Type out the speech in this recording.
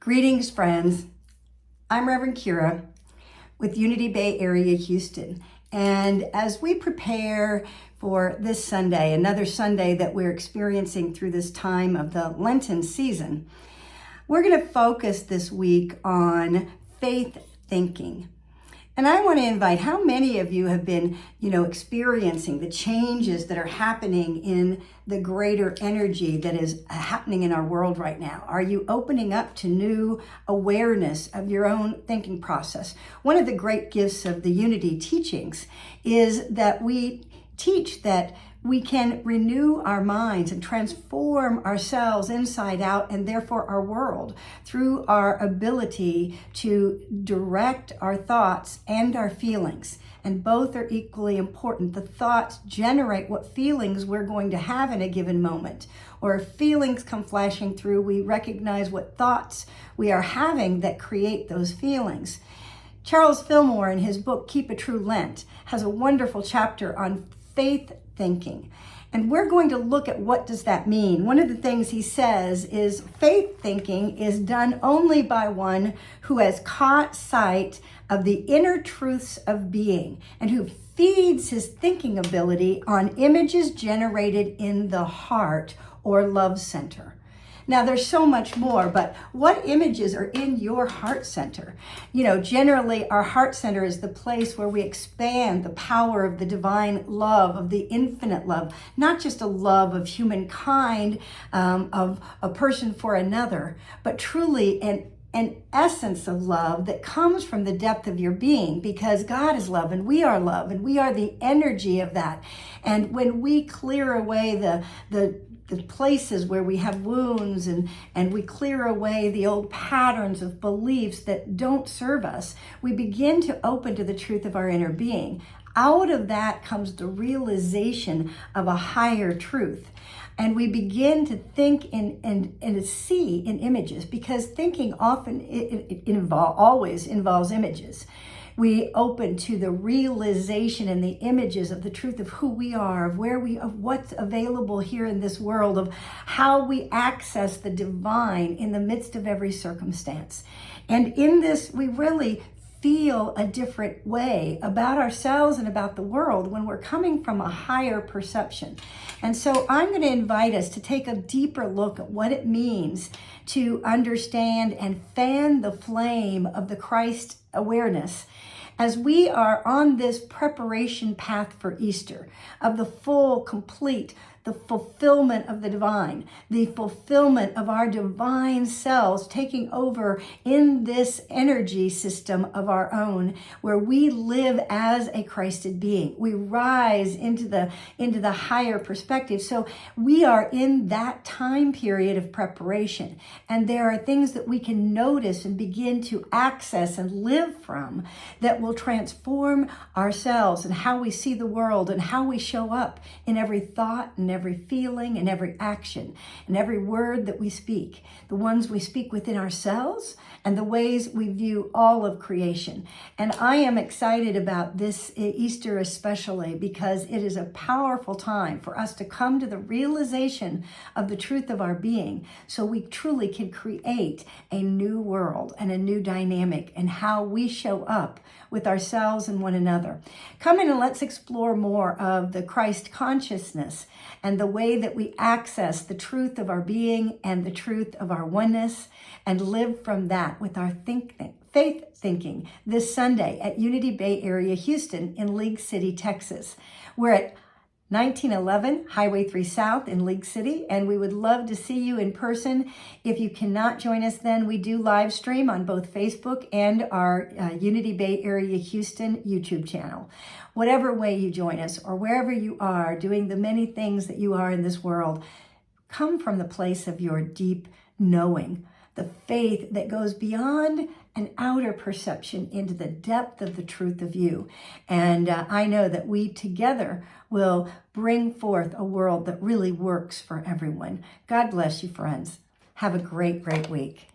Greetings, friends. I'm Reverend Kira with Unity Bay Area, Houston. And as we prepare for this Sunday, another Sunday that we're experiencing through this time of the Lenten season, we're going to focus this week on faith thinking. And I want to invite, how many of you have been, experiencing the changes that are happening in the greater energy that is happening in our world right now? Are you opening up to new awareness of your own thinking process? One of the great gifts of the Unity teachings is that we teach that we can renew our minds and transform ourselves inside out and therefore our world through our ability to direct our thoughts and our feelings. And both are equally important. The thoughts generate what feelings we're going to have in a given moment. Or if feelings come flashing through, we recognize what thoughts we are having that create those feelings. Charles Fillmore, in his book, Keep a True Lent, has a wonderful chapter on faith thinking. And we're going to look at what does that mean. One of the things he says is faith thinking is done only by one who has caught sight of the inner truths of being and who feeds his thinking ability on images generated in the heart or love center. Now, there's so much more, but what images are in your heart center? Generally, our heart center is the place where we expand the power of the divine love, of the infinite love, not just a love of humankind, of a person for another, but truly an essence of love that comes from the depth of your being, because God is love and we are the energy of that. And when we clear away the places where we have wounds and we clear away the old patterns of beliefs that don't serve us, we begin to open to the truth of our inner being. Out of that comes the realization of a higher truth. And we begin to think and see in images, because thinking often always involves images. We open to the realization and the images of the truth of who we are, of what's available here in this world, of how we access the divine in the midst of every circumstance. And in this, we really feel a different way about ourselves and about the world when we're coming from a higher perception. And so I'm going to invite us to take a deeper look at what it means to understand and fan the flame of the Christ awareness as we are on this preparation path for Easter, of the full, complete, the fulfillment of the divine, the fulfillment of our divine selves taking over in this energy system of our own, where we live as a Christed being. We rise into the higher perspective. So we are in that time period of preparation. And there are things that we can notice and begin to access and live from that will transform ourselves and how we see the world and how we show up in every thought and every feeling and every action and every word that we speak, the ones we speak within ourselves and the ways we view all of creation. And I am excited about this Easter especially because it is a powerful time for us to come to the realization of the truth of our being, so we truly can create a new world and a new dynamic in how we show up with ourselves and one another. Come in and let's explore more of the Christ consciousness and the way that we access the truth of our being and the truth of our oneness, and live from that with our faith thinking this Sunday at Unity Bay Area, Houston in League City, Texas. We're at 1911 Highway 3 South in League City, and we would love to see you in person. If you cannot join us then, we do live stream on both Facebook and our Unity Bay Area Houston YouTube channel. Whatever way you join us or wherever you are doing the many things that you are in this world, come from the place of your deep knowing, the faith that goes beyond an outer perception into the depth of the truth of you. And I know that we together will bring forth a world that really works for everyone. God bless you, friends. Have a great, great week.